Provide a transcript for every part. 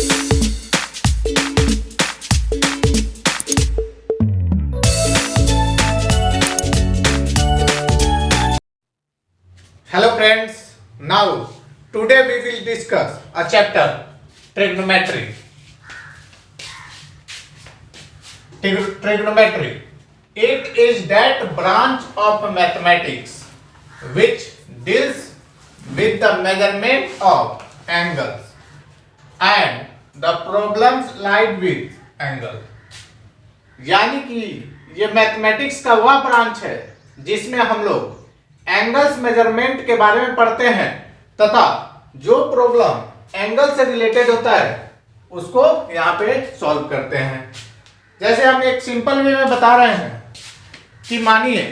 Hello friends, now today we will discuss a chapter trigonometry. Trigonometry. It is that branch of mathematics which deals with the measurement of angles and the problems lied with angle. यानी कि ये mathematics का वह branch है जिसमें हम लोग angles measurement के बारे में पढ़ते हैं तथा जो प्रॉब्लम एंगल से रिलेटेड होता है उसको यहाँ पे सॉल्व करते हैं। जैसे हम एक सिंपल वे में बता रहे हैं कि मानिए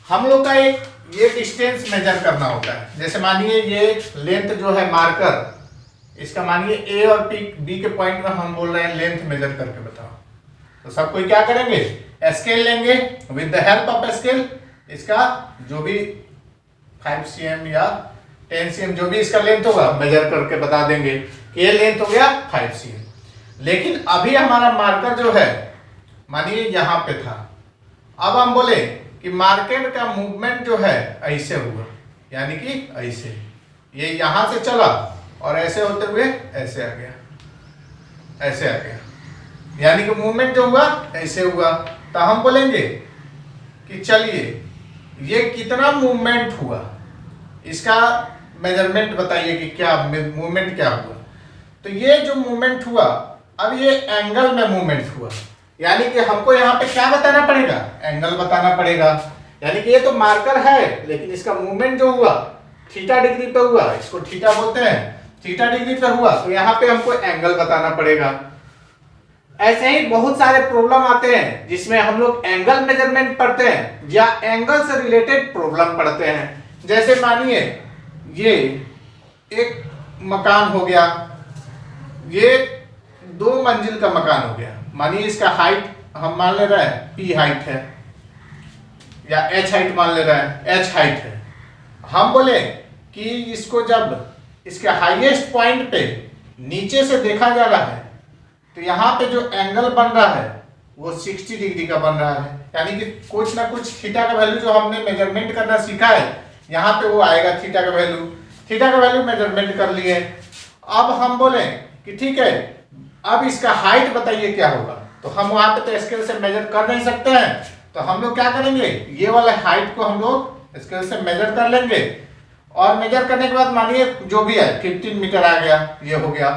हम लोग का एक ये डिस्टेंस मेजर करना होता है। जैसे मानिए ये लेंथ जो है मार्कर, इसका मानिए ए और बी के पॉइंट में हम बोल रहे हैं लेंथ मेजर करके बताओ, तो सब कोई क्या करेंगे, स्केल लेंगे। With the help of scale इसका जो भी 5 cm या 10 cm जो भी इसका लेंथ होगा मेजर करके बता देंगे कि ये लेंथ हो गया 5 cm। लेकिन अभी हमारा मार्कर जो है मानिए यहाँ पे था, अब हम बोले कि मार्कर का मूवमेंट जो है ऐसे हुआ, यानी कि ऐसे ये यहां से चला और ऐसे होते हुए ऐसे आ गया, ऐसे आ गया, यानी कि मूवमेंट जो हुआ ऐसे हुआ। तो हम बोलेंगे कि चलिए ये कितना मूवमेंट हुआ, इसका मेजरमेंट बताइए कि क्या मूवमेंट क्या हुआ। तो ये जो मूवमेंट हुआ, अब ये एंगल में मूवमेंट हुआ, यानी कि हमको यहाँ पे क्या बताना पड़ेगा, एंगल बताना पड़ेगा। यानी कि ये तो मार्कर है लेकिन इसका मूवमेंट जो हुआ थीटा डिग्री पे हुआ, इसको थीटा बोलते हैं, थीटा डिग्री पे हुआ, तो यहाँ पे हमको एंगल बताना पड़ेगा। ऐसे ही बहुत सारे प्रॉब्लम आते हैं जिसमें हम लोग एंगल मेजरमेंट पढ़ते हैं या एंगल से रिलेटेड प्रॉब्लम पढ़ते हैं। जैसे मानिए ये एक मकान हो गया, ये 2 मंजिल का मकान हो गया, मानिए इसका हाइट हम मान ले रहे हैं P हाइट है या H हाइट मान ले रहे हैं, H हाइट है। हम बोले कि इसको जब इसके हाईएस्ट पॉइंट पे नीचे से देखा जा रहा है तो यहाँ पे जो एंगल बन रहा है वो 60 डिग्री का बन रहा है, यानी कि कुछ ना कुछ थीटा का वैल्यू जो हमने मेजरमेंट करना सीखा है यहाँ पे वो आएगा थीटा का वैल्यू। थीटा का वैल्यू मेजरमेंट कर लिए। अब हम बोले कि ठीक है अब इसका हाइट बताइए क्या होगा, तो हम वहां पे तो स्केल से मेजर कर नहीं सकते हैं, तो हम लोग क्या करेंगे, ये वाला हाइट को हम लोग स्केल से मेजर कर लेंगे और मेजर करने के बाद मानिए जो भी है 15 मीटर आ गया, ये हो गया।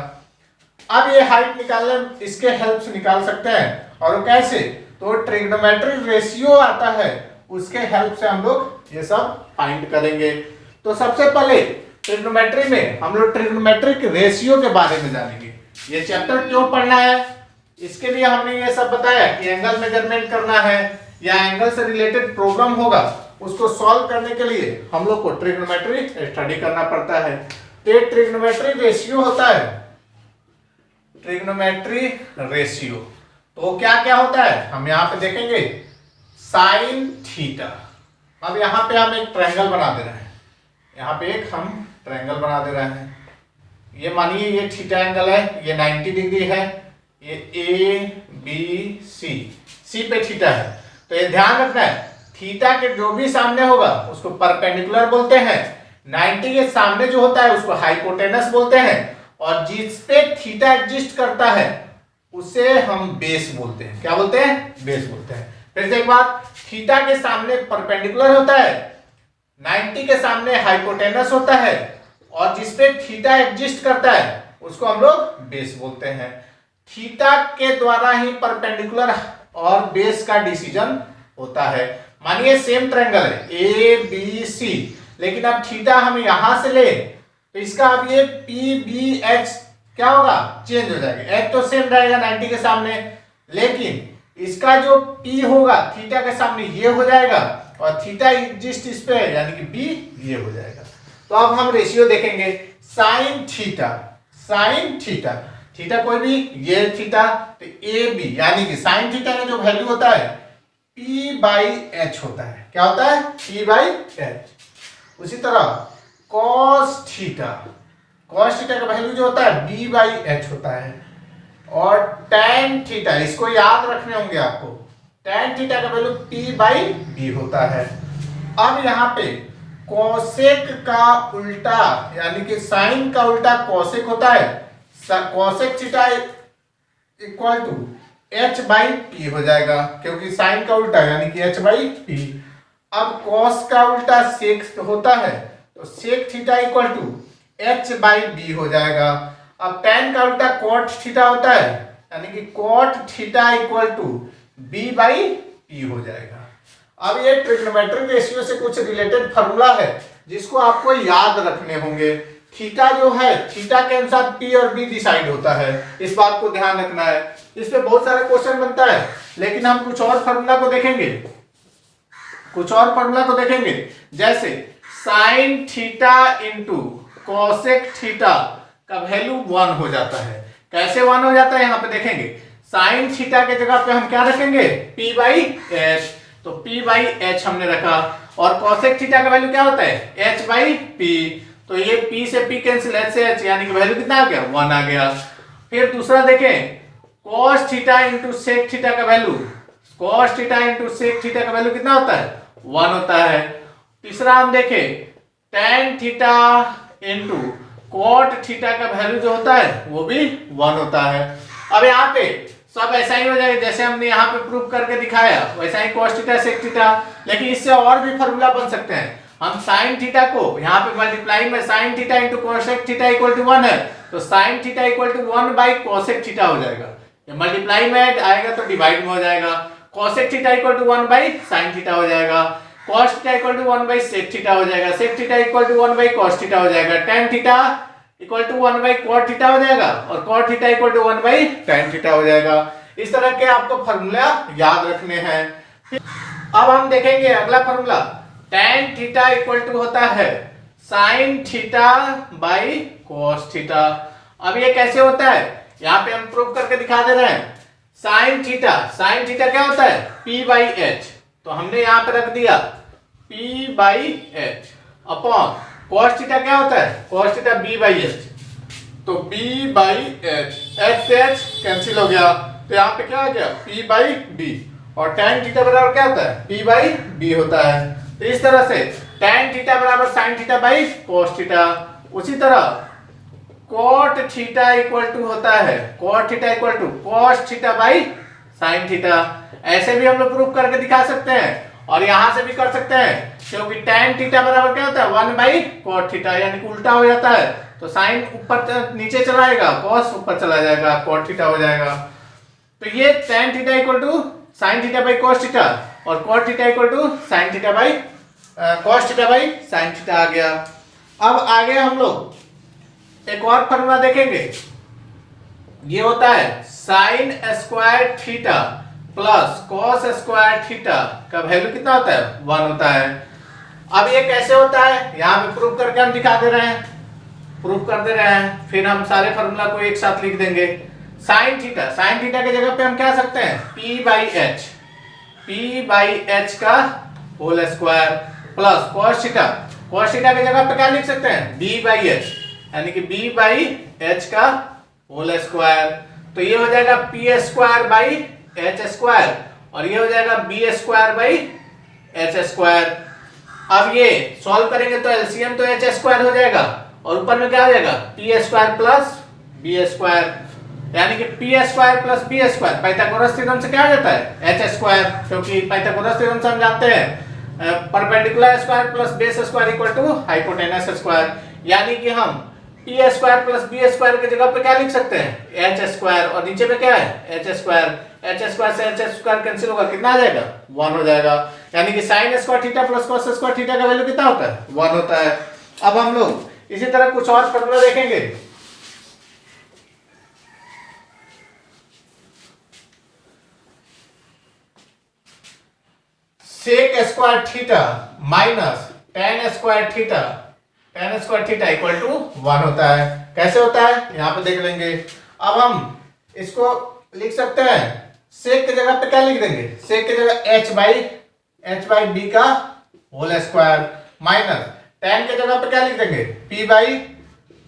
अब ये हाइट निकालने इसके हेल्प से निकाल सकते हैं, और वो कैसे, तो ट्रिग्नोमेट्रिक रेशियो आता है उसके हेल्प से हम लोग ये सब फाइंड करेंगे। तो सबसे पहले ट्रिग्नोमेट्री में हम लोग ट्रिग्नोमेट्रिक रेशियो के बारे में जानेंगे। ये चैप्टर क्यों पढ़ना है, इसके लिए हमने ये सब बताया कि एंगल मेजरमेंट करना है या एंगल से रिलेटेड प्रॉब्लम होगा उसको सॉल्व करने के लिए हम लोग को ट्रिग्नोमेट्री स्टडी करना पड़ता है। तो ये ट्रिग्नोमेट्री रेशियो होता है, ट्रिग्नोमेट्री रेशियो। तो क्या क्या होता है हम यहाँ पे देखेंगे, साइन थीटा। अब यहाँ पे हम एक ट्रायंगल बना दे रहे हैं, यहाँ पे एक हम ट्रायंगल बना दे रहे हैं। ये मानिए ये थीटा एंगल है, ये 90 डिग्री है, ये सी पे थीटा है। तो ये ध्यान रखना है थीटा के जो भी सामने होगा उसको परपेंडिकुलर बोलते हैं, 90 के सामने जो होता है उसको हाइपोटेनस बोलते हैं, और जिस पे थीटा एग्जिस्ट करता है उसे हम बेस बोलते हैं। क्या बोलते हैं, बेस बोलते हैं। फिर से एक बात, थीटा के सामने परपेंडिकुलर होता है, 90 के सामने हाइपोटेनस होता है, और जिस पे थीटा एग्जिस्ट करता है उसको हम लोग बेस बोलते हैं। थीटा के द्वारा ही परपेंडिकुलर और बेस का डिसीजन होता है। मानिए सेम ट्रायंगल है ABC, लेकिन अब थीटा हम यहां से ले तो इसका अब ये PBH क्या होगा, चेंज हो जाएगा। H तो सेम रहेगा 90 के सामने, लेकिन इसका जो P होगा थीटा के सामने ये हो जाएगा, और थीटा एग्जिस्ट इस पे यानी कि B ये हो जाएगा। तो अब हम रेशियो देखेंगे, sine theta, sine theta, theta कोई भी ये थीटा, तो AB यानी कि साइन थीटा का जो वैल्यू होता है P/H होता है। क्या होता है, P/H। उसी तरह कॉस थीटा, cos थीटा का वैल्यू जो होता है b बाई एच होता है, और tan थीटा इसको याद रखने होंगे आपको, tan थीटा का वैल्यू p बाई b होता है। अब यहाँ पे कोसेक का उल्टा यानी कि साइन का उल्टा कोसेक होता है, cosec theta equal to h by P हो जाएगा, क्योंकि साइन का उल्टा यानी कि h बाई पी। अब कॉस का उल्टा सेक होता है, तो sec theta equal to h by B हो जाएगा। अब tan का उल्टा कॉट थीटा होता है, यानी कि cot theta equal to b by P हो जाएगा। अब ये ट्रिग्नोमेट्रिक रेशियो से कुछ रिलेटेड फार्मूला है जिसको आपको याद रखने होंगे। थीटा जो है, थीटा के अनुसार p और b डिसाइड होता है, इस बात को ध्यान रखना है। इस पे बहुत सारे क्वेश्चन बनता है, लेकिन हम कुछ और फार्मूला को देखेंगे, जैसे sign theta into cosec theta का वैल्यू 1 हो जाता है। कैसे 1 हो जाता है यहाँ पे देखेंगे। साइन थीटा के जगह पे हम क्या रखेंगे, p बाई एच, तो p बाई एच हमने रखा, और कोसेक थीटा का वैल्यू क्या होता है h बाई पी, तो ये p से p कैंसिल, h से h, यानी कि वैल्यू कितना आ गया 1 आ गया। फिर दूसरा देखें, cos theta into sec theta का value, cos theta into sec theta का वैल्यू कितना होता है 1 होता है। तीसरा हम देखें, tan theta into cot theta का वैल्यू जो होता है वो भी 1 होता है। अब यहाँ पे सब ऐसा ही हो जाएगा जैसे हमने यहाँ पे प्रूव करके दिखाया, वैसा ही cos थीटा सेक थीटा, लेकिन इससे और भी फार्मूला बन सकते हैं। हम साइन थीटा को यहाँ पे मल्टीप्लाई में sine theta into cosec theta equal to 1 है, तो sine theta equal to 1 by cosec theta हो जाएगा। ये मल्टीप्लाई में आएगा तो डिवाइड में हो जाएगा। Cosec theta equal to 1 by sine theta हो जाएगा, cos theta equal to 1 by sec theta हो जाएगा, sec theta equal to 1 by cos theta हो जाएगा, tan theta equal to 1 by cot theta हो जाएगा, और cot theta equal to 1 by tan theta हो जाएगा। इस तरह के आपको फार्मूला याद रखने हैं। अब हम देखेंगे अगला formula, tan theta equal to होता है sin theta by cos theta. अब ये कैसे होता है, यहाँ पे हम प्रूव करके दिखा दे रहे हैं। sin थीटा क्या होता है p बाई एच, तो हमने यहाँ पे रख दिया p by H upon cos theta क्या होता है cos theta b by h, तो b बाई एच, h से h कैंसिल हो गया, तो यहाँ पे क्या आ गया p बाई b, और tan थीटा बराबर क्या होता है p बाई b होता है। तो इस तरह से tan थीटा बराबर sin theta by cos theta. उसी तरह cot थीटा इक्वल टू होता है cot theta equal to cos theta by sin theta. ऐसे भी हम लोग प्रूफ करके दिखा सकते हैं, और यहां से भी कर सकते हैं, क्योंकि tan थीटा बराबर क्या होता है 1 बाई cot थीटा, यानी कि उल्टा हो जाता है, तो sin ऊपर नीचे चला जाएगा, cos ऊपर चला जाएगा, cot थीटा हो जाएगा। तो ये tan theta equal to sin theta by cos theta, और cot theta equal to sin theta by cos theta by sin theta आ गया। अब आगे हम लोग एक और फॉर्मूला देखेंगे, ये होता है sine square theta plus cos square theta का वैल्यू कितना होता है 1 होता है। अब ये कैसे होता है, यहाँ पे प्रूफ करके हम दिखा दे रहे हैं, प्रूफ कर दे रहे हैं, फिर हम सारे फॉर्मूला को एक साथ लिख देंगे। साइन थीटा के जगह पे हम क्या सकते हैं p बाई एच का whole square plus cos theta के जगह पे क्या लिख सकते हैं b बाई एच, यानी कि b बाई एच का होल स्क्वायर, तो ये हो जाएगा p square by H square, और ये हो जाएगा b square by H square. अब ये सॉल्व करेंगे तो एलसीएम तो एच स्क्वायर हो जाएगा, और ऊपर में क्या हो जाएगा p square plus b square, यानी कि p square plus b square Pythagoras theorem से क्या हो जाता है h स्क्वायर, क्योंकि पाइथागोरस थ्योरम से हम जानते हैं perpendicular square plus base square equal to hypotenuse square, यानी कि हम p square plus b square की जगह पे क्या लिख सकते हैं h स्क्वायर, और नीचे पे क्या है h स्क्वायर से h स्क्वायर कैंसिल होगा, कितना आ जाएगा 1 हो जाएगा, यानी कि sine square theta plus cos square theta का वैल्यू कितना होता है 1 होता है। अब हम लोग इसी तरह कुछ और फॉर्मूला देखेंगे। Sec square theta minus tan square theta equal to 1 होता है। कैसे होता है यहाँ पे देख लेंगे। अब हम इसको लिख सकते हैं, सेक की जगह पे क्या लिख देंगे, सेक की जगह h बाई बी का होल स्क्वायर माइनस टेन की जगह पे क्या लिख देंगे p बाई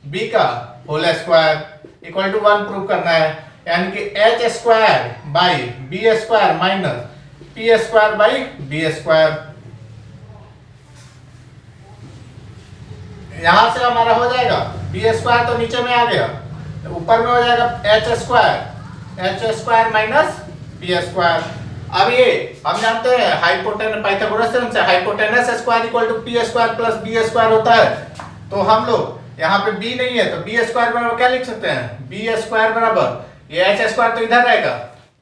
बी का whole square equal to 1 prove करना है, यानी कि h square by b square minus p square by b square. यहां से हमारा हो जाएगा बी स्क्वायर तो नीचे में आ गया, ऊपर में हो जाएगा H square minus p square. अब ये हम जानते हैं हाइपोटेनस पाइथागोरस थ्योरम से hypotenuse square equal to p square plus B square होता है। तो हम लोग यहाँ पे बी नहीं है तो बी स्क्वायर बराबर क्या लिख सकते हैं, बी स्क्वायर बराबर ये एच स्क्वायर तो इधर रहेगा,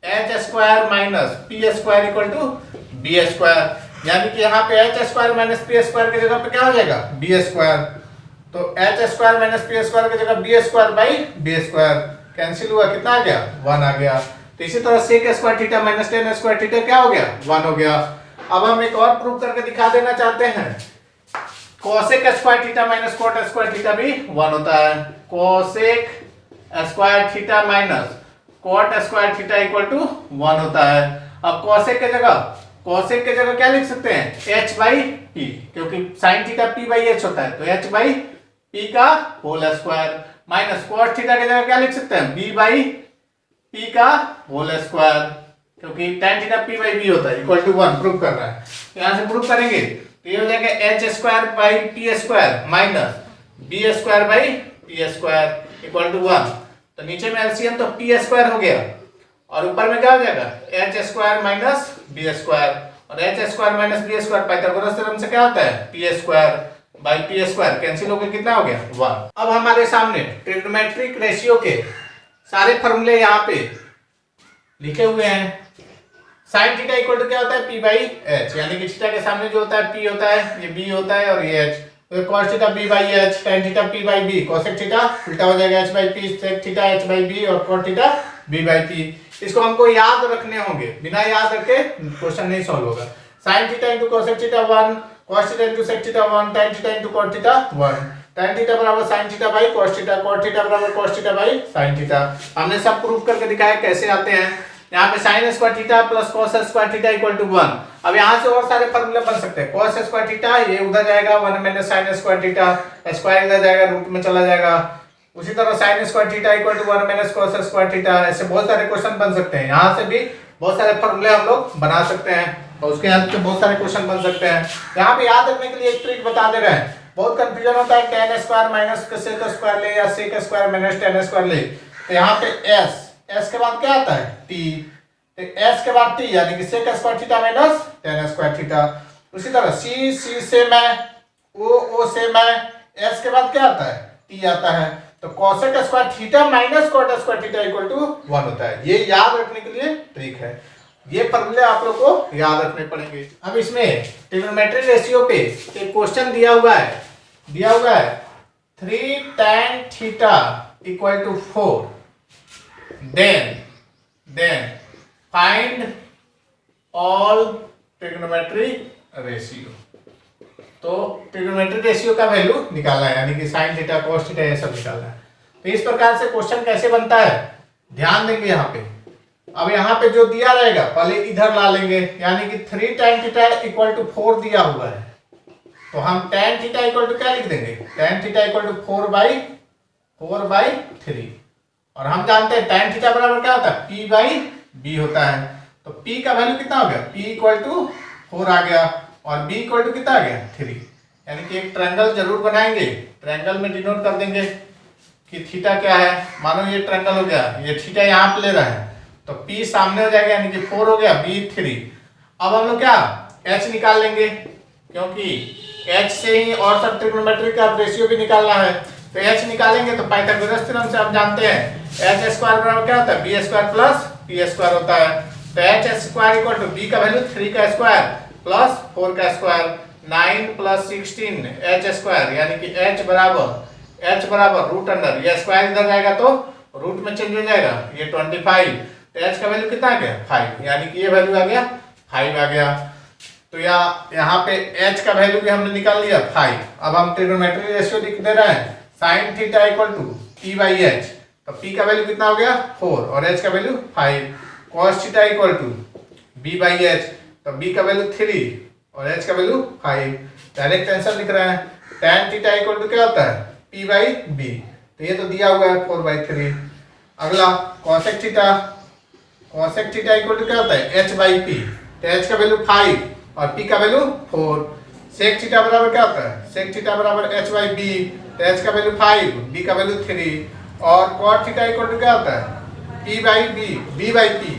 h square minus p square equal to b square, यानी कि यहाँ पे h square minus p square की जगह पे क्या हो जाएगा, बी स्क्वायर। तो h square minus p square की जगह b square by b square cancel हुआ, कितना आ गया, 1 आ गया। तो इसी तरह sec square theta minus tan square theta क्या हो गया, 1 हो गया। अब हम एक और प्रूव करके दिखा देना चाहते हैं, cosec square theta minus cot square theta भी 1 होता है। Cosec square theta minus cot square theta equal to 1 होता है। अब कोसेक के जगह क्या लिख सकते हैं, h बाई पी, क्योंकि sine theta p by h होता है, तो h बाई p का whole square minus cot theta की जगह क्या लिख सकते हैं, b बाई p का होल स्क्वायर, क्योंकि tan theta p by b होता है इक्वल टू 1 प्रूव कर रहा है। तो यहां से प्रूव करेंगे तो ये हो जाएगा H square by P square minus B square by P square equal to 1। तो नीचे में एलसीएम तो पी स्क्वायर हो गया और ऊपर में क्या हो जाएगा, H square minus B square, और H square minus B square Pythagoras theorem से क्या होता है, P square by P square cancel होकर कितना हो गया, 1। अब हमारे सामने ट्रिग्नोमेट्रिक रेशियो के सारे फॉर्मूले यहाँ पे लिखे हुए हैं। साइन थीटा इक्वल टू क्या होता है, पी बाई एच, यानी कि थीटा के सामने जो होता है पी होता है, ये बी होता है और ये एच, तो cos theta B by H, tan theta P by B, cosec theta उल्टा हो जाएगा H by P, sec theta H by B और cot theta B by P. इसको हमको याद रखने होंगे, बिना याद रखे क्वेश्चन नहीं सॉल्व होगा। Sine theta into cosec theta 1, cos theta into sec theta 1, tan theta into cot theta 1, tan theta बराबर sin theta by cos theta, cot theta बराबर cos theta by sin theta. हमने सब proof करके दिखाया कैसे आते हैं। यहाँ पे sin square theta plus cos square theta equal to 1। अब यहाँ से और सारे फॉर्मूले बन सकते हैं, cos स्क्वायर थीटा ये उधर जाएगा 1 माइनस sin स्क्वायर थीटा, स्क्वायर इधर जाएगा रूट में चला जाएगा। उसी तरह sin square theta equal to 1 माइनस cos स्क्वायर थीटा, ऐसे बहुत सारे क्वेश्चन बन सकते हैं। यहाँ से भी बहुत सारे फॉर्मूले हम लोग बना सकते हैं और उसके हेल्प से बहुत सारे क्वेश्चन बन सकते हैं। यहाँ पे याद रखने के लिए एक ट्रिक बता दे रहे हैं, बहुत कंफ्यूजन होता है, tan square minus sec square ले या sec square minus tan square ले। तो यहाँ पे s के बाद क्या आता है, t, तो s के बाद t यानी कि sec square theta minus tan square theta. उसी तरह c से मैं, o से मैं, s के बाद क्या आता है, t आता है। तो cosec square theta minus cot square theta equal to 1 होता है। ये याद रखने के लिए ट्रिक है, ये फॉर्मूले आप लोग को याद रखने पड़ेंगे। अब इसमें ट्रिग्नोमेट्रिक रेशियो पे एक क्वेश्चन दिया हुआ है 3 tan theta equal to 4, then find all trigonometric ratio. तो ट्रिग्नोमेट्रिक रेशियो का वैल्यू निकालना है, यानी कि साइन थीटा कॉस थीटा ये सब निकालना है। तो इस प्रकार से क्वेश्चन कैसे बनता है ध्यान देंगे यहाँ पे। अब यहाँ पे जो दिया रहेगा पहले इधर ला लेंगे, यानी कि 3 tan थीटा इक्वल टू 4 दिया हुआ है, तो हम tan थीटा इक्वल टू क्या लिख देंगे, tan theta equal to 4 by 3, और हम जानते हैं tan थीटा बराबर क्या होता है, p बाई b होता है। तो p का वैल्यू कितना हो गया, p इक्वल टू 4 आ गया और b इक्वल टू कितना आ गया, 3। यानी कि एक ट्रायंगल जरूर बनाएंगे, ट्रायंगल में डिनोट कर देंगे कि थीटा क्या है। मानो ये ट्रायंगल हो गया, ये थीटा यहाँ पे ले रहा है, तो p सामने हो जाएगा यानी कि 4 हो गया, b 3। अब हम लोग क्या h निकाल लेंगे, क्योंकि h से ही और सब ट्रिग्नोमेट्रिक का रेशियो भी निकालना है। तो h निकालेंगे तो पाइथागोरस थ्योरम से हम जानते हैं h स्क्वायर बराबर क्या होता है, b square plus p square होता है। तो h square equal to b का वैल्यू 3 का स्क्वायर प्लस 4 का स्क्वायर, 9 प्लस 16 h स्क्वायर, यानी कि h बराबर रूट अंडर, ये स्क्वायर इधर जाएगा तो रूट में चेंज हो जाएगा, ये 25। तो h का वैल्यू कितना आ गया, 5, यानी कि ये वैल्यू आ गया 5 आ गया। तो यहाँ पे h का वैल्यू भी हमने निकाल लिया 5। अब हम ट्रिग्नोमेट्रिक रेशियो लिख दे रहे हैं, sin theta equal to p by h, तो p का वैल्यू कितना हो गया 4 और h का value 5, cos theta equal to b by h, तो b का वैल्यू 3 और h का वैल्यू 5। डायरेक्ट आंसर लिख रहे हैं, tan थीटा इक्वल टू क्या होता है, p बाई b, तो ये तो दिया हुआ है 4/3। अगला cosec theta, cosec theta equal to क्या होता है h/p। तो h का वैल्यू 5 और p का वैल्यू 4। सेक थीटा बराबर क्या होता है, सेक थीटा बराबर h/b। तो h का वैल्यू 5, b का वैल्यू 3 और कॉट थीटा इक्वल टू क्या होता है p/b, b/p।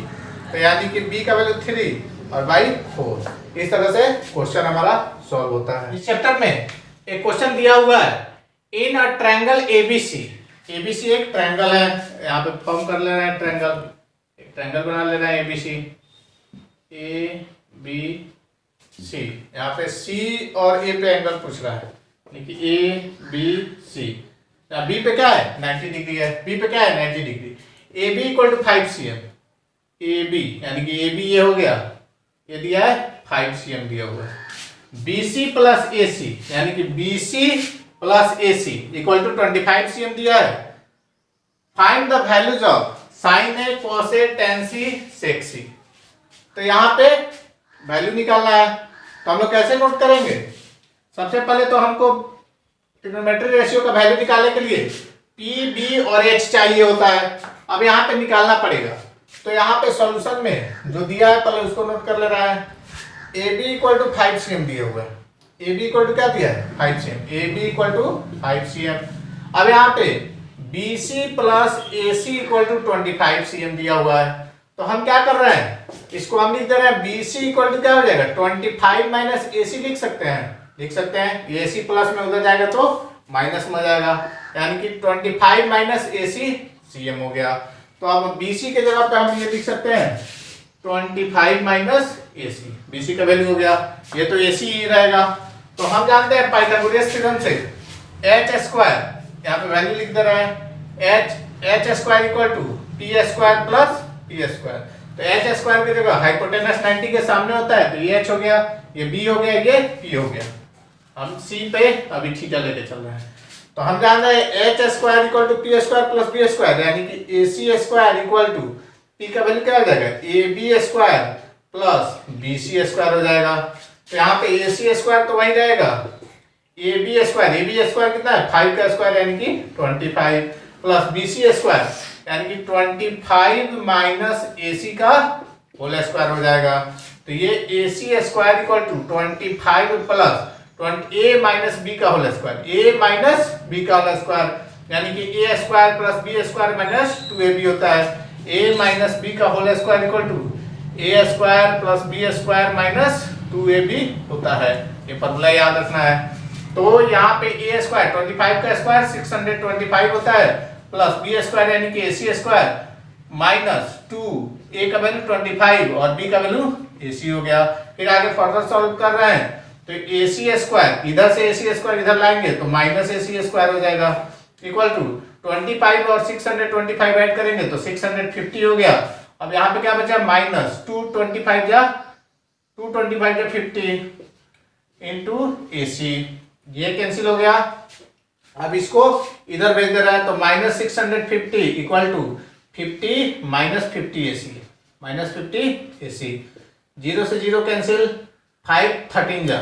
तो यानी कि b का वैल्यू 3 और बाई 4। इस तरह से क्वेश्चन हमारा सॉल्व होता है। इस चैप्टर में एक क्वेश्चन दिया हुआ है, इन अ ट्रायंगल एबीसी। एबीसी एक ट्रायंगल है, यहाँ पे फॉर्म कर लेना है ट्रायंगल, एक ट्रायंगल बना लेना है एबीसी, ए बी सी। यहाँ पे सी और ए पे एंगल पूछ रहा है, यानी कि ए बी सी। बी पे क्या है 90 डिग्री है, बी पे क्या है 90 degree. A B equal to 5 cm, A B यानी कि ए बी ये हो गया, ये दिया है 5 cm दिया हुआ है। B C plus A C यानी कि B C plus A C equal to 25 cm दिया है। Find the values of sine A, cos A, tan C, sec C. तो यहाँ पे वैल्यू निकालना है, तो हम लोग कैसे नोट करेंगे। सबसे पहले तो हमको ट्रिग्नोमेट्री रेशियो का वैल्यू निकालने के लिए पी, बी और एच चाहिए होता है। अब यहाँ पे निकालना पड़ेगा, तो यहाँ पे सॉल्यूशन में जो दिया है पहले उसको नोट कर ले रहा है। A B equal to 5 cm दिया हुआ है, ए बी इक्वल टू क्या दिया है 5 cm, A B equal to 5 cm। अब यहाँ पे B C plus A C equal to 25 cm दिया हुआ है, तो हम क्या कर रहे हैं, इसको हम लिख दे रहे हैं बी सी इक्वल टू क्या हो जाएगा 25 माइनस ए सी लिख सकते हैं, ए सी प्लस में उधर जाएगा तो माइनस में जाएगा, यानी कि 25 माइनस ए सी cm हो गया। तो अब बी सी के जगह पे हम ये लिख सकते हैं 25 माइनस ए सी, बी सी का वैल्यू हो गया, ये तो ए सी ही रहेगा। तो हम जानते हैं पाइथागोरस थ्योरम से एच स्क्वायर, यहाँ पे वैल्यू लिख दे रहे हैं h square equal to p square plus p square. तो एच स्क्वायर की जगह हाइपोटेनस 90 के सामने होता है, तो ये एच हो गया, ये बी हो गया, ये पी हो गया। हम सी पे अभी थीटा लेके चल रहे हैं, तो हम जान रहे हैं h square equal to p square plus B square, यानी कि A C square equal to p का वैल्यू क्या हो जाएगा A B square plus B C square हो जाएगा। तो यहाँ पे ए सी स्क्वायर तो वही रहेगा, ए बी स्क्वायर कितना है 5 का स्क्वायर यानी कि 25 प्लस बी सी स्क्वायर यानी कि 25 माइनस ए सी का होल स्क्वायर हो जाएगा। तो ये A C square equal to 25 plus A minus B का होल स्क्वायर, ए माइनस बी का होल स्क्वायर यानी कि A square plus B square minus 2ab होता है। ए माइनस बी का whole square equal to A square plus B square minus 2ab होता है। ये फॉर्मूला याद रखना है। तो यहाँ पे ए स्क्वायर 25 का स्क्वायर 625 होता है प्लस बी स्क्वायर यानी कि ए सी स्क्वायर माइनस 2, ए का वैल्यू 25 और बी का वैल्यू ए सी हो गया। फिर आगे फर्दर सॉल्व कर रहे हैं, तो ए सी स्क्वायर इधर से ए सी स्क्वायर इधर लाएंगे तो माइनस ए सी स्क्वायर हो जाएगा इक्वल टू 25 और 625 ऐड करेंगे तो 650 हो गया। अब यहाँ पे क्या बचा माइनस 225 जा 50 इंटू ए सी, ये कैंसिल हो गया। अब इसको इधर भेज दे रहा है तो minus 650 equal to 50 minus 50 A C, minus 50 A C, 0 से 0 कैंसिल, 5 13 जा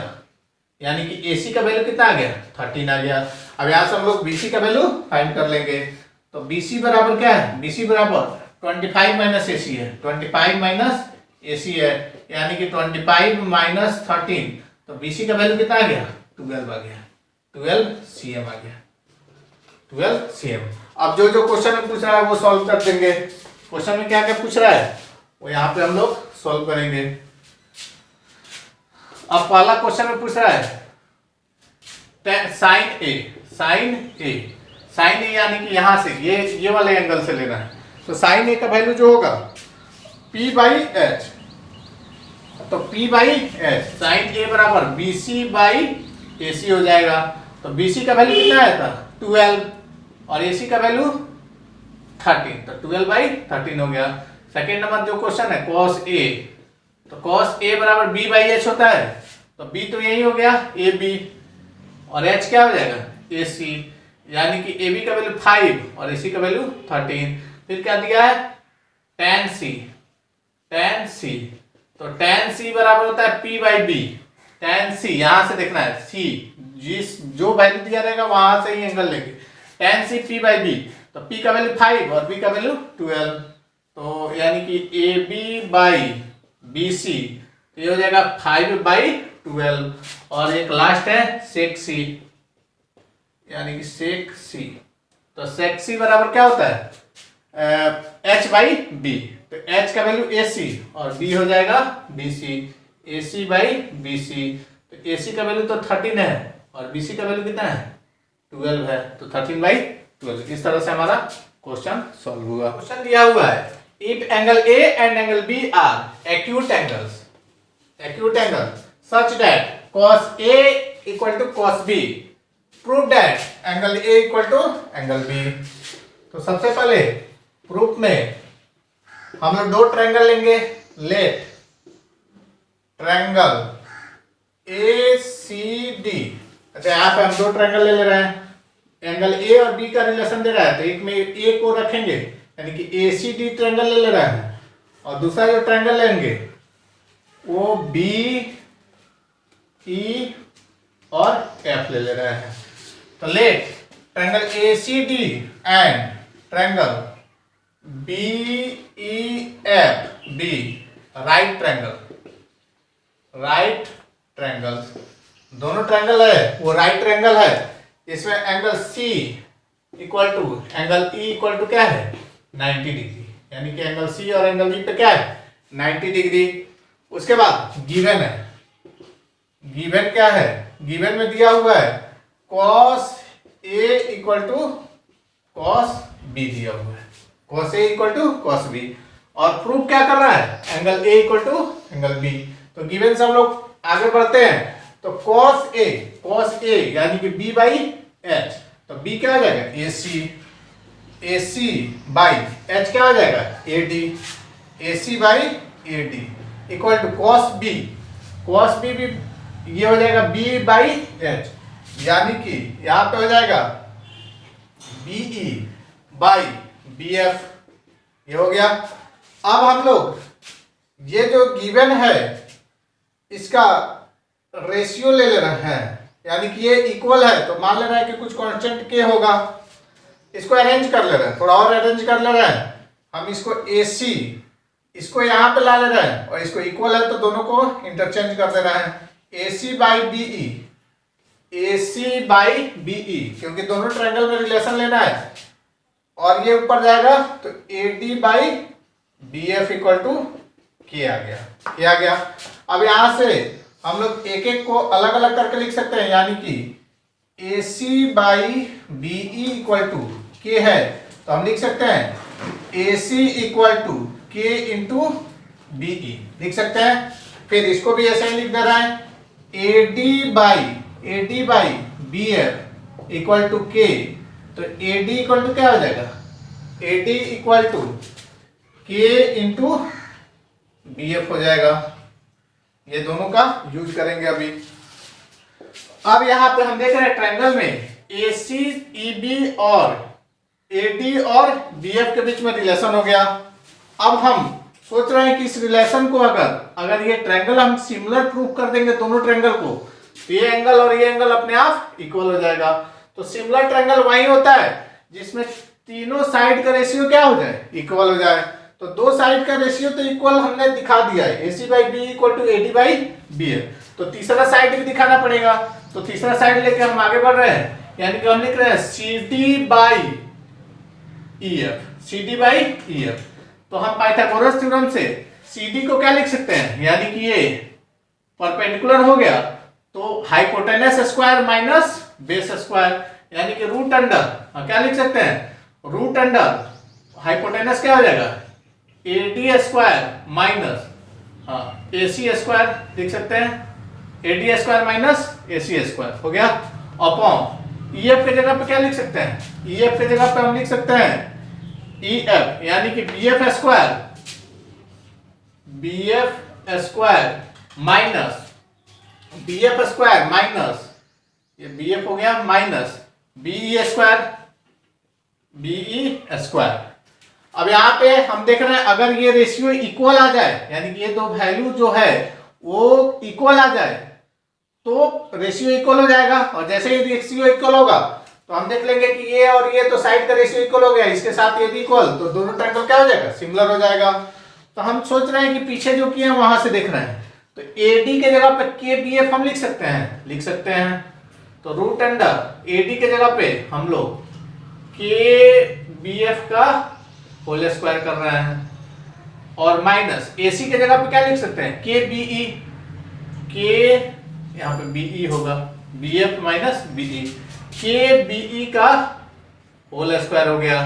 यानी कि ए सी का वैल्यू कितना आ गया 13 आ गया। अब यहाँ से हम लोग बी सी का वैल्यू फाइंड कर लेंगे, तो बी सी बराबर क्या है, बी सी बराबर 25 माइनस ए सी है, 25 माइनस ए सी है यानी कि 25 माइनस 13, तो बी सी का वैल्यू कितना आ गया 12 आ गया, 12 cm आ गया, 12 cm। अब जो जो क्वेश्चन में पूछ रहा है वो सॉल्व कर देंगे। क्वेश्चन में क्या क्या पूछ रहा है वो यहाँ पे हम लोग सॉल्व करेंगे। अब पहला क्वेश्चन में पूछ रहा है साइन ए यानी कि यहां से ये वाले एंगल से लेना है, तो साइन ए का वैल्यू जो होगा P बाई एच, तो P बाई एच साइन ए बराबर बी सी बाई ए सी हो जाएगा। तो बी सी का वैल्यू कितना आया था 12 और ए सी का वैल्यू 13, तो 12 बाई 13 हो गया। सेकेंड नंबर जो क्वेश्चन है कॉस ए, तो कॉस ए बराबर बी बाई एच होता है, तो बी तो यही हो गया ए बी और एच क्या हो जाएगा ए सी, यानी कि ए बी का वैल्यू 5 और ए सी का वैल्यू 13। फिर क्या दिया है tan c, तो tan c बराबर होता है p by b, tan c यहां से देखना है c, जिस जो वैल्यू दिया रहेगा वहां से ही एंगल लेंगे। tan C p by b, तो p का वैल्यू 5 और b का वैल्यू 12, तो यानी कि A B by B C, तो ये हो जाएगा 5/12, और एक लास्ट है sec c, यानी कि sec c, तो sec c बराबर क्या होता है h बाई बी, तो h का वैल्यू AC और b हो जाएगा BC, AC बाई BC, तो AC का वैल्यू तो 13 है और BC का वैल्यू कितना है 12 है, तो 13/12। इस तरह से हमारा क्वेश्चन सॉल्व हुआ। क्वेश्चन दिया हुआ है if angle A and angle B are acute angles such that cos A equal to cos B, prove that angle A equal to angle B। तो सबसे पहले प्रूफ में हम लोग दो ट्रायंगल लेंगे, लेट ट्रायंगल ACD, अच्छा यहाँ पे हम दो ट्रायंगल ले रहे हैं, एंगल A और B का रिलेशन दे रहा है, तो एक में A को रखेंगे यानी कि ACD ट्रायंगल ले रहे हैं, और दूसरा जो ट्रायंगल लेंगे वो BE और F ले रहे हैं। तो let triangle ACD and triangle BEF be right triangle, दोनों ट्रायंगल है वो राइट ट्रायंगल है, इसमें angle C equal to angle E equal to क्या है 90 डिग्री, यानी कि एंगल C और एंगल E पे क्या है 90 डिग्री। उसके बाद गिवन है, गिवन क्या है, गिवन में दिया हुआ है cos A equal to cos B दिया हुआ है, cos A equal to cos B, और प्रूफ क्या कर रहा है angle A equal to angle B। तो गिवन से हम लोग आगे बढ़ते हैं, तो cos A यानी कि B बाई H, तो B क्या हो जाएगा AC बाई H क्या हो जाएगा AD, AC by AD equal to cos B भी ये हो जाएगा B बाई H, यानी कि यहाँ पे हो जाएगा BE बाई BF, ये हो गया। अब हम लोग ये जो गिवन है इसका रेशियो ले रहे हैं, यानी कि ये इक्वल है, तो मान ले रहा है कि कुछ कांस्टेंट के होगा, इसको अरेंज कर ले रहे हैं, थोड़ा और अरेंज कर ले रहे हैं, हम इसको AC इसको यहाँ पे ला ले रहे हैं और इसको इक्वल है तो दोनों को इंटरचेंज कर दे रहे हैं, AC बाई BE क्योंकि दोनों ट्रायंगल में रिलेशन लेना है, और ये ऊपर जाएगा तो AD by BF equal to k आ गया। अब यहां से हम लोग एक एक को अलग अलग करके लिख सकते हैं, यानी कि AC by BE equal to k है, तो हम लिख सकते हैं AC equal to k into BE लिख सकते हैं। फिर इसको भी ऐसे ही लिख दे रहा है AD by BF equal to k, तो AD इक्वल टू क्या हो जाएगा AD equal to k into BF हो जाएगा। ये दोनों का यूज करेंगे अभी। अब यहां पे हम देख रहे हैं ट्रायंगल में AC EB और AD और BF के बीच में रिलेशन हो गया। अब हम सोच रहे हैं कि इस रिलेशन को अगर ये ट्रायंगल हम सिमिलर प्रूफ कर देंगे दोनों ट्रायंगल को, तो ये एंगल और ये एंगल अपने आप इक्वल हो जाएगा। तो सिमिलर ट्रायंगल वही होता है जिसमें तीनों साइड का रेशियो क्या हो जाए इक्वल हो जाए। तो दो साइड का रेशियो तो इक्वल हमने दिखा दिया है, AC by B equal to AD by BF, तो तीसरा साइड भी दिखाना पड़ेगा। तो तीसरा साइड लेके हम आगे बढ़ रहे हैं, यानी कि हम लिख रहे हैं CD बाई EF। तो हम पाइथागोरस थ्योरम से CD को क्या लिख सकते हैं, यानी कि ये परपेंडिकुलर हो गया तो hypotenuse square minus base square, यानी कि रूट अंडर क्या लिख सकते हैं रूट अंडर हाइपोटेनस क्या हो जाएगा AD square minus AC square लिख सकते हैं, AD square minus AC square हो गया, अपॉन EF के जगह पे क्या लिख सकते हैं, EF के जगह पे हम लिख सकते हैं EF, यानी कि BF स्क्वायर माइनस ये BF हो गया माइनस BE स्क्वायर। अब यहाँ पे हम देख रहे हैं अगर ये रेशियो इक्वल आ जाए, यानी कि ये दो वैल्यू जो है वो इक्वल आ जाए तो रेशियो इक्वल हो जाएगा, और जैसे ही रेशियो इक्वल होगा तो हम देख लेंगे कि ये और ये तो साइड का रेशियो इक्वल हो गया, इसके साथ ये भी इक्वल, तो दोनों ट्रायंगल क्या हो जाएगा, सिमिलर हो जाएगा। तो हम सोच रहे हैं कि पीछे जो किए हैं वहां से देख रहे हैं, तो AD के जगह पे KBF हम लिख सकते हैं। तो रूट अंडर AD के जगह पे हम लोग KBF का होल स्क्वायर कर रहे हैं, और माइनस AC के जगह पे क्या लिख सकते हैं, KBE, यहाँ पे BE होगा, BF माइनस BE, KBE का होल स्क्वायर हो गया,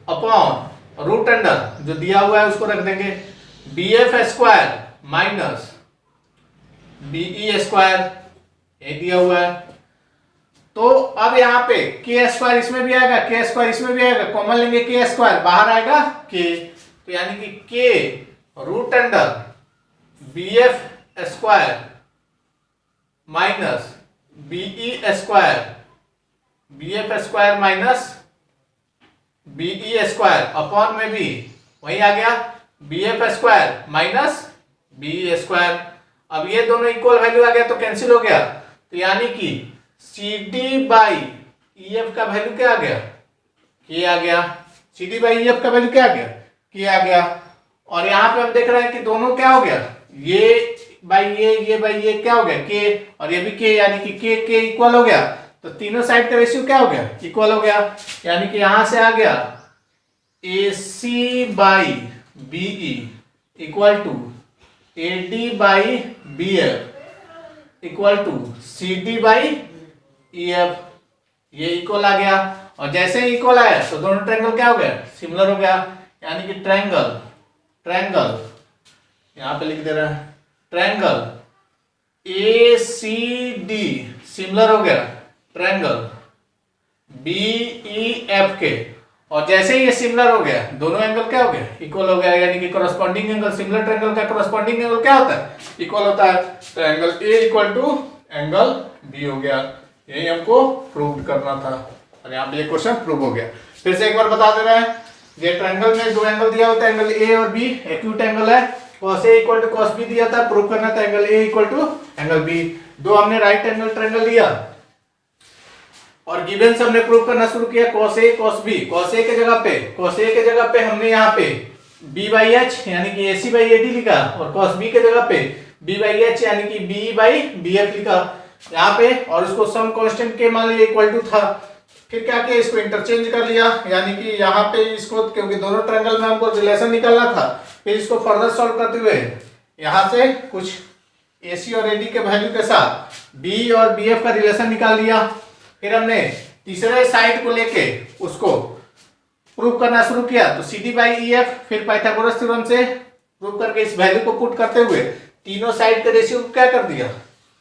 अपॉन रूट अंडर जो दिया हुआ है उसको रख देंगे, BF square minus BE square, ये दिया हुआ है। तो अब यहाँ पे K स्क्वायर इसमें भी आएगा, K स्क्वायर इसमें भी आएगा, कॉमन लेंगे K स्क्वायर, बाहर आएगा K, तो यानी कि K root under BF square minus BE square, BF square minus BE square, upon में भी वही आ गया BF square minus BE square. अब ये दोनों इक्वल वैल्यू आ गया तो कैंसिल हो गया, तो यानी कि CD बाई EF का वैल्यू क्या आ गया, K आ गया। CD बाई EF का वैल्यू क्या आ गया, K आ गया। और यहाँ पे हम देख रहे हैं कि दोनों क्या हो गया, ये बाई ये बाई ये क्या हो गया, K, और ये भी K, यानी कि K इक्वल हो गया। तो तीनों साइड का रेशियो क्या हो गया, इक्वल हो गया, यानी कि यहां से आ गया AC by BE equal to AD by BF equal to CD by EF, ये इक्वल आ गया। और जैसे ही इक्वल आया तो दोनों ट्रायंगल क्या हो गया, सिमिलर हो गया, यानी कि ट्रायंगल यहां पे लिख दे रहा है, ट्रायंगल ACD सिमिलर हो गया ट्रायंगल BEF के। और जैसे ही ये सिमिलर हो गया दोनों एंगल क्या हो गया, इक्वल हो गया, यानी कि कॉरस्पॉन्डिंग एंगल, सिमिलर ट्रायंगल का कॉरस्पॉन्डिंग एंगल क्या होता है, इक्वल होता है। तो angle A equal to angle B हो गया, यही हमको प्रूव करना था, और यहाँ पे ये क्वेश्चन प्रूव हो गया। फिर से एक बार बता दे रहे हैं, ये ट्रायंगल में दो एंगल दिया होता है, एंगल A और B एक्यूट एंगल है, cos A equal to cos B दिया था, प्रूव करना था angle A equal to angle B। दो हमने राइट एंगल ट्रायंगल दिया और गिवन से हमने प्रूव करना शुरू किया cos A cos B। cos A के जगह पे हमने यहाँ पे B बाई H यानी कि AC बाई AD लिखा, और cos B के जगह पे B बाई H यानी कि BE बाई BF लिखा यहाँ पे, और उसको सम कांस्टेंट के मान लिया इक्वल टू था। फिर क्या किया, इसको इंटरचेंज कर लिया, यानी कि यहाँ पे इसको, क्योंकि दोनों ट्रायंगल में हमको रिलेशन निकालना था, फिर इसको फर्दर सॉल्व करते हुए यहाँ से कुछ AC और AD के वैल्यू के साथ B और BF का रिलेशन निकाल लिया। फिर हमने तीसरे साइड को लेके उसको प्रूव करना शुरू किया, तो CD बाई EF, फिर पाइथागोरस थ्योरम से प्रूव करके इस वैल्यू को पुट करते हुए तीनों साइड के रेशियो को क्या कर दिया,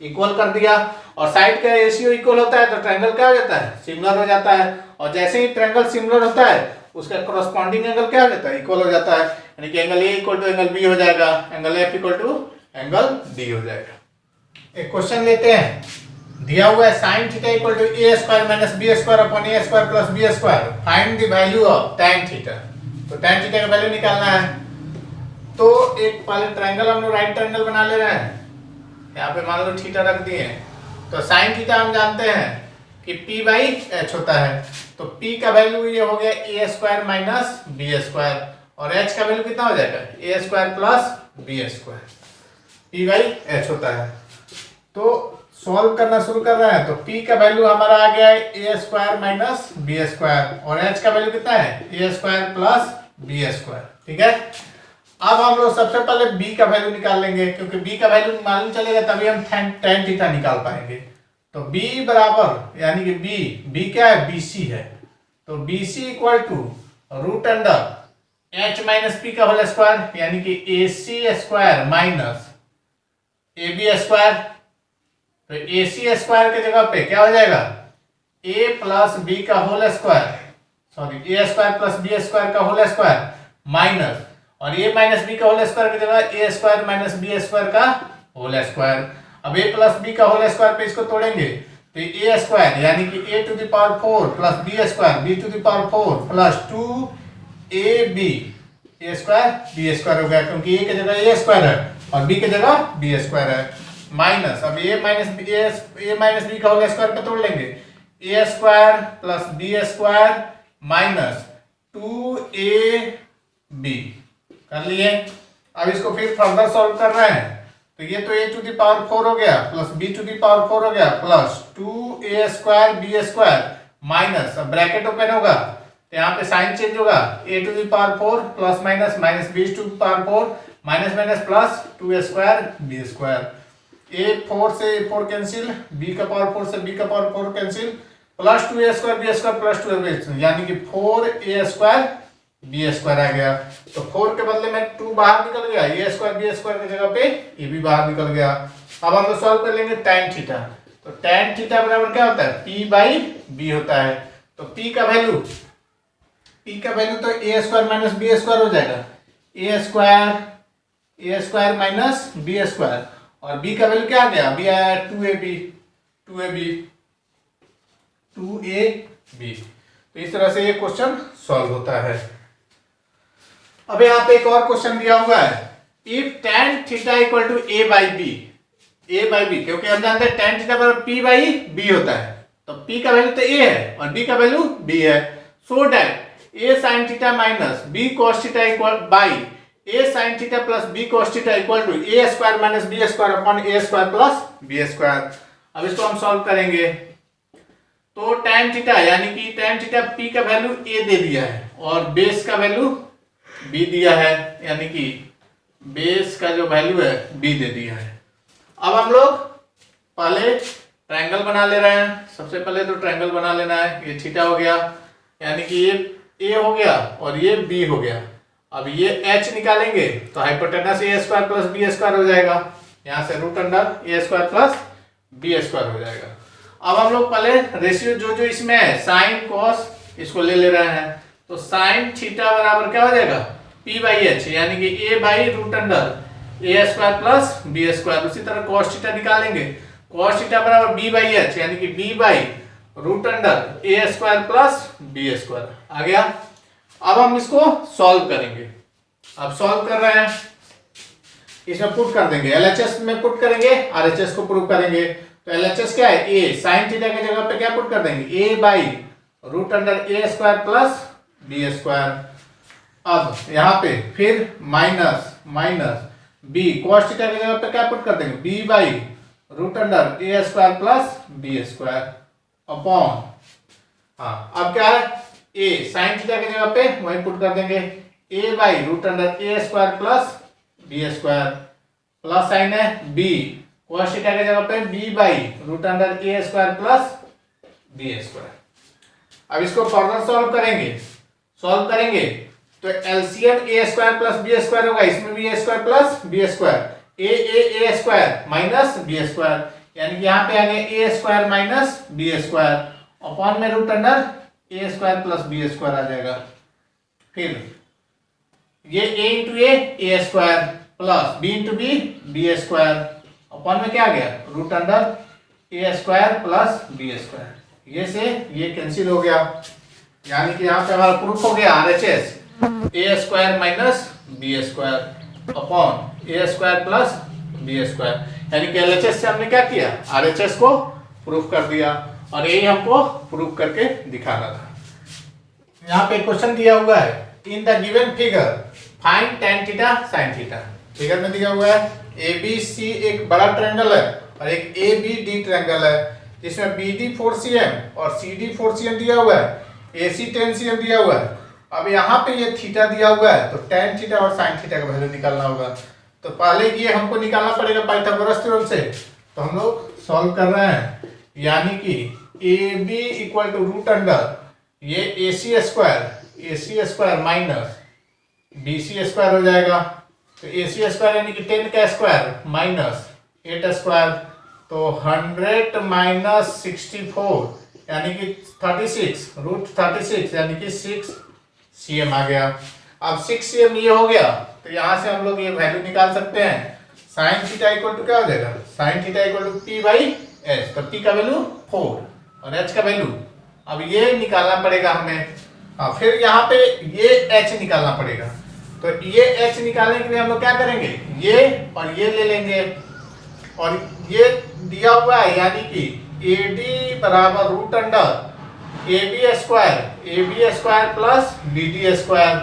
इक्वल कर दिया। और साइड का रेशियो इक्वल होता है तो ट्रायंगल क्या हो जाता है, सिमिलर हो जाता है, और जैसे ही ट्रायंगल सिमिलर होता है उसका कॉरस्पॉन्डिंग एंगल क्या हो जाता है, इक्वल हो जाता है, यानी कि angle A equal to angle B हो जाएगा, angle F equal to angle D हो जाएगा। एक क्वेश्चन लेते हैं, दिया हुआ है sin theta equal to A square minus B square upon A square plus B square, find the value of tan theta. तो tan थीटा का वैल्यू निकालना है। तो एक पहले ट्रायंगल हम लोग राइट ट्रायंगल बना ले रहे हैं, यहाँ पे मान लो थीटा रख दिए, तो sin थीटा हम जानते हैं कि P बाई H होता है, तो P का वैल्यू ये हो गया A square minus B square, और H का वैल्यू कितना हो जाएगा, A square plus B square, P by H होता है। तो सॉल्व करना शुरू कर रहे हैं, तो P का वैल्यू हमारा आ गया है A square minus B square, और H का वैल्यू कितना है, A square plus B square, ठीक है। अब हम लोग सबसे पहले B का वैल्यू निकाल लेंगे, क्योंकि B का वैल्यू मालूम चलेगा तभी हम tan थीटा निकाल पाएंगे। तो B बराबर, यानी कि B क्या है, BC है, तो BC equal to root under H minus P का होल स्क्वायर, यानी कि AC square minus AB square. तो AC स्क्वायर के जगह पे क्या हो जाएगा, A प्लस B का whole square, sorry A square plus B square का होल स्क्वायर माइनस, और A माइनस B का होल स्क्वायर की जगह A square minus B square का होल स्क्वायर। अब A प्लस B का होल स्क्वायर पे इसको तोड़ेंगे तो A स्क्वायर यानी कि A to the power 4 plus B square B to the power 4 plus 2AB A square B square हो गया, क्योंकि A की जगह A स्क्वायर है और B की जगह B स्क्वायर है, माइनस अब A माइनस B का होल स्क्वायर पे तोड़ लेंगे, A square plus B square minus 2ab कर लिए। अब इसको फिर फर्दर सॉल्व कर रहे हैं, तो ये तो a टू द पावर 4 हो गया plus b to the power 4 हो गया plus 2a square b square minus, अब ब्रैकेट ओपन होगा तो यहाँ पे साइन चेंज होगा, a to the power 4 plus minus minus b to the power 4 minus minus plus 2a square b square, a 4 से a 4 cancel, b का power 4 से b का power 4 cancel, plus 2a square b square plus 2a, यानी कि 4a square b square आ गया। तो 4 के बदले में 2 बाहर निकल गया, a स्क्वायर b स्क्वायर की जगह पे a भी बाहर निकल गया। अब हम लोग सॉल्व कर लेंगे tan थीटा, तो tan थीटा बराबर क्या होता है, p बाई b होता है। तो p का वैल्यू तो a square minus b square हो जाएगा, a square minus b square, और b का वैल्यू क्या आ गया, b आया 2ab। तो इस तरह से ये क्वेश्चन सॉल्व होता है। अब यहाँ पे एक और क्वेश्चन दिया हुआ है, if tan theta equal to a by b, क्योंकि हम जानते हैं tan थीटा बराबर p बाई b होता है, तो p का वैल्यू तो a है और b का वैल्यू b है, so that a sin theta minus b cos theta equal by a sin theta plus b cos theta equal to a square minus b square upon a square plus b square. अब इसको हम solve करेंगे, तो tan theta यानी कि tan theta p का value a दे दिया है और बेस का वैल्यू b दिया है, यानी कि बेस का जो वैल्यू है b दे दिया है। अब हम लोग पहले ट्रायंगल बना ले रहे हैं, सबसे पहले तो ट्रायंगल बना लेना है। ये थीटा हो गया, यानी कि ये a हो गया और ये b हो गया। अब ये h निकालेंगे तो hypotenuse a square plus b square हो जाएगा, यहाँ से root under a square plus b square हो जाएगा। अब हम लोग पहले रेशियो जो इसमें है साइन कॉस इसको ले रहे हैं, तो साइन थीटा बराबर क्या हो जाएगा, p बाई एच, यानी कि a by root under a square plus b square. उसी तरह कॉस थीटा निकालेंगे, कॉस थीटा बराबर b बाई एच, यानी कि b by root under a square plus b square आ गया। अब हम इसको सॉल्व करेंगे, अब सॉल्व कर रहे हैं, इसमें पुट कर देंगे, LHS में पुट करेंगे, RHS को प्रूव करेंगे। तो LHS क्या है, a साइन थीटा की जगह पे क्या पुट कर देंगे, a by root under a square plus b square. अब यहाँ पे फिर minus minus b cos theta की जगह पे क्या पुट कर देंगे, b by root under a square plus b square upon, हाँ अब क्या है, a साइन थीटा की जगह पे वही पुट कर देंगे, a by root under a square plus b square, plus sign है b cos थीटा की जगह पे b by root under a square plus b square. अब इसको फर्दर सॉल्व करेंगे तो LCM a square plus b square होगा, इसमें भी a square plus b square, a square minus b square, यानी कि यहाँ पे आ गया a square minus b square upon में root under a square plus b square आ जाएगा। फिर ये a into a square plus b into b square upon में क्या आ गया, root under a square plus b square, ये से ये कैंसिल हो गया, यानी कि यहाँ पे हमारा प्रूफ हो गया RHS a square minus b square upon a square plus b square, यानी कि LHS से हमने क्या किया, RHS को प्रूफ कर दिया और यही हमको प्रूफ करके दिखाना था। यहाँ पे क्वेश्चन दिया हुआ है, in the given figure find tan theta sin theta. Figure में दिया हुआ है ABC एक बड़ा ट्रायंगल है और एक ABD ट्रायंगल है, जिसमें BD 4 cm और CD 4 cm दिया हुआ है, AC 10 cm दिया हुआ है। अब यहाँ पे ये थीटा दिया हुआ है, तो tan थीटा और sin थीटा का वैल्यू निकालना होगा। तो पहले ये हमको निकालना पड़ेगा पाइथागोरस थ्योरम से, तो हम लोग सॉल्व कर रहे हैं, यानी कि AB equal to root under ये AC square minus BC square हो जाएगा, तो AC स्क्वायर यानी कि 10 का स्क्वायर माइनस 8 स्क्वायर, तो 100 माइनस 64 यानी कि 36 रूट 36 यानी कि 6 cm आ गया। अब 6 cm ये हो गया, तो यहाँ से हम लोग ये वैल्यू निकाल सकते हैं, साइन थीटा इक्वल टू क्या हो जाएगा, sine theta equal to p by h, तो p का वैल्यू 4 और h का वैल्यू, अब ये निकालना पड़ेगा हमें। फिर यहाँ पे ये h निकालना पड़ेगा, तो ये h निकालने के लिए हम लोग क्या करेंगे, ये और ये ले लेंगे, और ये दिया हुआ है यानी कि AD बराबर root under AB square plus BD square.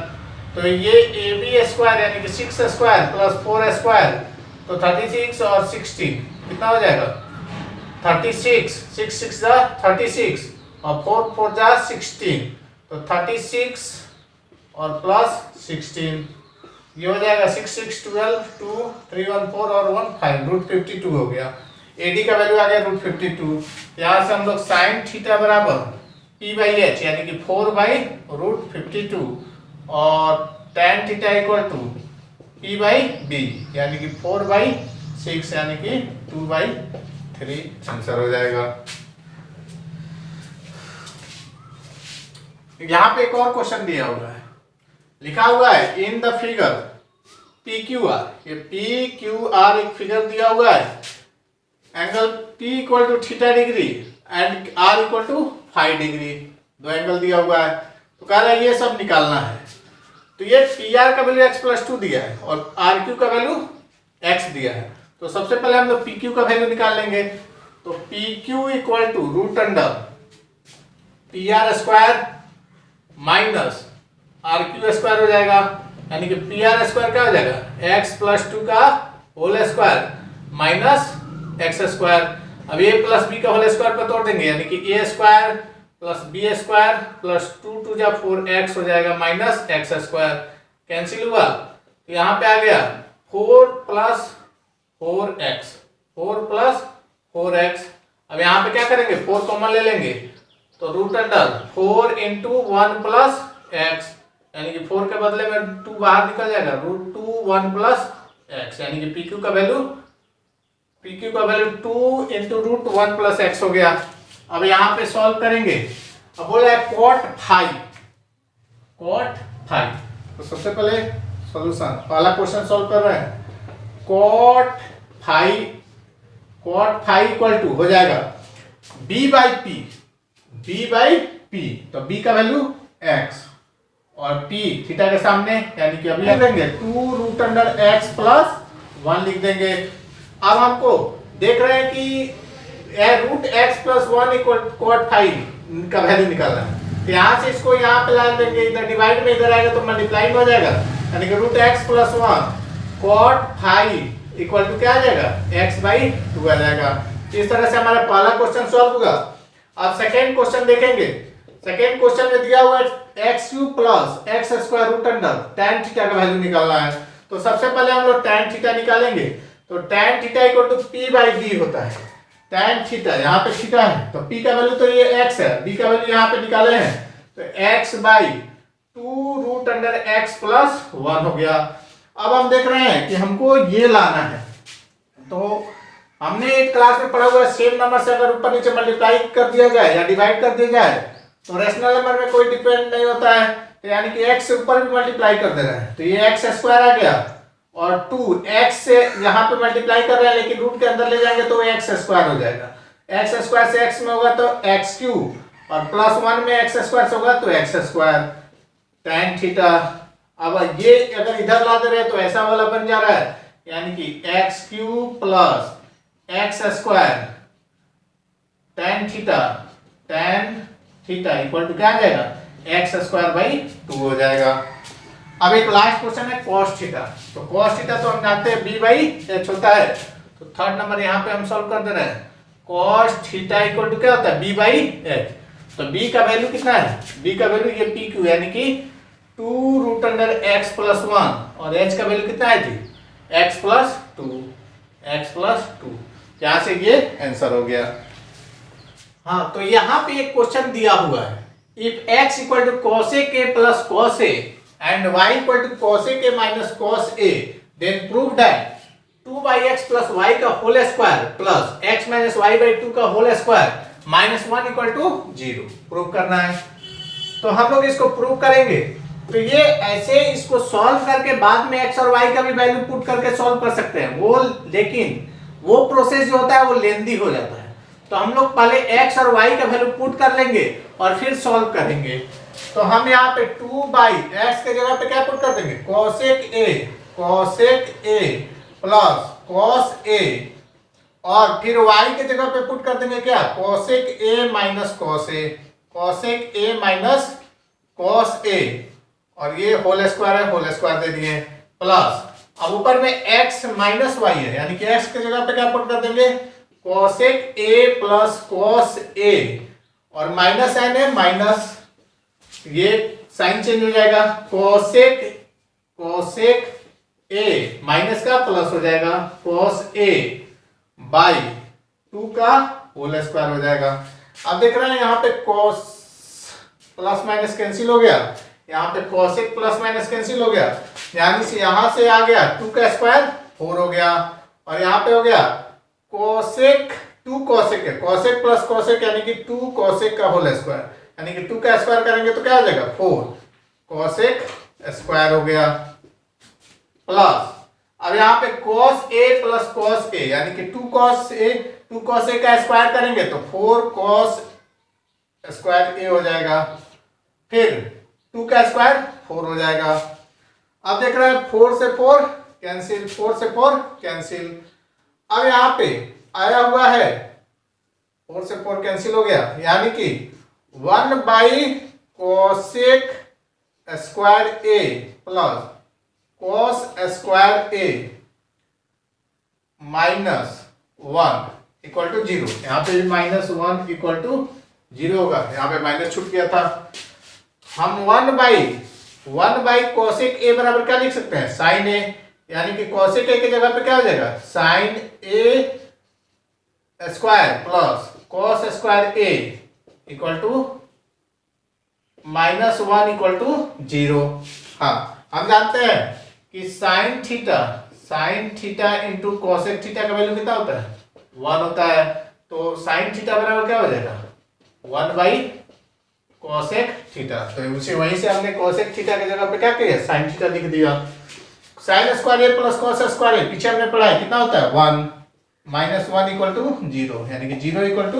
तो ये AB स्क्वायर यानी कि 6 स्क्वायर प्लस 4 स्क्वायर, तो 36 और 16 कितना हो जाएगा 36, 6 6 जा 36 और 4 4 जा 16, तो 36 और प्लस 16 ये हो जाएगा 6 6 12 2 3 1 4 और 1 5 रूट 52 हो गया। AD का वैल्यू आ गया रूट 52। यहाँ से हम लोग साइन थीटा बराबर P/H यानी कि 4 बाई रूट 52 और tan theta equal to P/B यानी कि 4/6 यानी कि 2/3 आंसर हो जाएगा। यहाँ पे एक और क्वेश्चन दिया हुआ है, लिखा हुआ है इन द फिगर PQR, ये PQR एक फिगर दिया हुआ है, angle P equal to theta degree and R equal to 5 degree, दो एंगल दिया हुआ है। तो कह रहा है ये सब निकालना है। तो ये PR का वैल्यू x+2 दिया है और RQ का वैल्यू x दिया है। तो सबसे पहले हम लोग PQ का वैल्यू निकाल लेंगे। तो PQ equal to root under PR square minus RQ square हो जाएगा, यानी कि PR स्क्वायर क्या हो जाएगा x+2 का whole square minus x square. अब a प्लस b का होल स्क्वायर पर तोड़ देंगे, यानी कि a square plus b square plus 2 2 जा 4x हो जाएगा माइनस x स्क्वायर, कैंसिल हुआ। तो यहाँ पे आ गया 4 प्लस 4x, 4 प्लस 4x। अब यहाँ पे क्या करेंगे 4 कॉमन ले लेंगे, तो root under 4 into 1 plus x, यानी कि 4 के बदले में 2 बाहर निकल जाएगा, रूट 2 1 प्लस x, यानी कि PQ का value 2 into root 1 plus x हो गया। अब यहाँ पे सॉल्व करेंगे। अब बोला है cot phi। तो सबसे पहले सॉल्यूशन, पहला क्वेश्चन सॉल्व कर रहे हैं। cot phi इक्वल टू हो जाएगा b बाई p, तो b का वैल्यू x और p थीटा के सामने, यानी कि अभी लिख देंगे 2 रूट अंडर x प्लस 1 लिख देंगे। अब हमको देख रहे हैं कि root x plus 1 equal cot phi का वैल्यू निकालना है। तो यहाँ से इसको यहाँ पे ला देंगे, इधर डिवाइड में इधर आएगा तो मल्टीप्लाई में हो जाएगा, यानी कि root x plus 1 cot phi equal to क्या आ जाएगा x/2 आ जाएगा। इस तरह से हमारा पहला क्वेश्चन सॉल्व होगा। अब सेकेंड क्वेश्चन देखेंगे। सेकेंड क्वेश्चन में दिया हुआ है x³ plus x square root under tan theta का वैल्यू निकालना है। तो सबसे पहले हम लोग tan थीटा निकालेंगे। तो tan theta equal to P/B होता है। tan थीटा यहाँ पे थीटा है, तो P का वैल्यू तो ये x है, B का वैल्यू यहाँ पे निकाले हैं, तो x/2 root under x plus 1 हो गया। अब हम देख रहे हैं कि हमको ये लाना है। तो हमने एक क्लास में पढ़ा हुआ है, सेम नंबर से अगर ऊपर नीचे मल्टीप्लाई कर दिया जाए या डिवाइड कर दिया जाए तो रेशनल नंबर में कोई डिपेंड नहीं होता है, तो यानी कि x से ऊपर भी मल्टीप्लाई कर दे रहे हैं, तो ये x स्क्वायर आ गया और 2x से यहाँ पे मल्टीप्लाई कर रहे हैं, लेकिन रूट के अंदर ले जाएंगे तो x स्क्वायर हो जाएगा। x स्क्वायर से x में होगा तो x³ और प्लस 1 में x स्क्वायर से होगा तो x स्क्वायर tan थीटा। अब ये अगर इधर ला दे रहे हैं तो ऐसा वाला बन जा रहा है, यानी कि x³ plus x square tan theta equal to क्या आ जाएगा x²/2 हो जाएगा। अब एक लास्ट क्वेश्चन है cos थीटा। तो cos थीटा तो हम जानते हैं b/h होता है, तो थर्ड नंबर यहाँ पे हम सॉल्व कर दे रहे हैं। cos थीटा इक्वल टू क्या होता है b/h। तो b का वैल्यू कितना है, b का वैल्यू ये PQ यानी कि 2 रूट अंडर x प्लस 1 और h का वैल्यू कितना है जी x प्लस 2। यहाँ से ये आंसर हो गया। हाँ, तो यहाँ पे एक क्वेश्चन दिया हुआ है, if x equal to cos a k plus cos a and y equal to cos a k minus cos a, then prove that 2/x plus y का whole square plus x minus y/2 का whole square minus 1 equal to 0 prove करना है। तो हम लोग इसको prove करेंगे। तो ये ऐसे इसको सॉल्व करके बाद में x और y का भी वैल्यू पुट करके सॉल्व कर सकते हैं वो, लेकिन वो प्रोसेस जो होता है वो लेंदी हो जाता है। तो हम लोग पहले x और y का वैल्यू पुट कर लेंगे और फिर सॉल्व करेंगे। तो हम यहाँ पे 2/x के जगह पे क्या पुट कर देंगे cosec a plus cos a और फिर y के जगह पे पुट कर देंगे क्या, cosec a minus cos A, cosec a minus cos A, और ये होल स्क्वायर है, होल स्क्वायर दे दिए, प्लस अब ऊपर में x माइनस वाई है, यानी कि x के जगह पे क्या पुट कर देंगे, cosec a plus cos A, और माइनस साइन है, माइनस ये साइन चेंज हो जाएगा, कोसेक ए माइनस का प्लस हो जाएगा, कॉस ए बाई 2 का होल स्क्वायर हो जाएगा। अब देख रहे हैं यहाँ पे कॉस प्लस माइनस कैंसिल हो गया, यहाँ पे कोसेक प्लस माइनस कैंसिल हो गया, यानी से यहाँ से आ गया 2 का स्क्वायर 4 हो गया, और यहाँ पे हो गया कोसेक 2 कोसेक है, कोसेक प्लस कोसेक यानी कि 2 कोसेक का होल स्क्वायर, यानी कि 2 का स्क्वायर करेंगे तो क्या हो जाएगा 4 कोसेक स्क्वायर हो गया, प्लस अब यहाँ पे cos a plus cos a यानी कि 2 cos a का स्क्वायर करेंगे तो 4 cos स्क्वायर a हो जाएगा, फिर 2 का स्क्वायर 4 हो जाएगा। अब देख रहे हैं 4 से 4 कैंसिल, 4 से 4 कैंसिल। अब यहाँ पे आया हुआ है 4 से 4 कैंसिल हो गया, यानी कि 1 by cosec square a plus cos square A minus 1 equal to 0, यहाँ पे माइनस 1 इक्वल टू 0 होगा, यहाँ पे माइनस छूट गया था। हम 1 बाई कोसेक ए बराबर क्या लिख सकते हैं, साइन ए, यानी कि कोसेक ए की जगह पे क्या हो जाएगा, sine a square plus cos square a equal to minus 1 equal to 0। हाँ, हम जानते हैं कि sine theta into cosec theta का वैल्यू कितना होता है, 1 होता है, तो साइन थीटा बराबर क्या हो जाएगा 1 बाई कोसेक थीटा, तो उसी वहीं से हमने कोसेक थीटा की जगह पे क्या किया, साइन थीटा लिख दिया। साइन स्क्वायर ए प्लस कॉस स्क्वायर ए पीछे हमने पढ़ा है कितना होता है 1, माइनस 1 इक्वल टू 0, यानी कि 0 equal to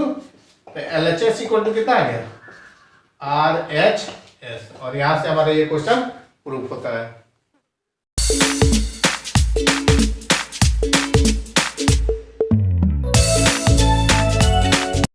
LHS equal to कितना आ गया RHS, और यहां से हमारा ये क्वेश्चन प्रूफ होता है।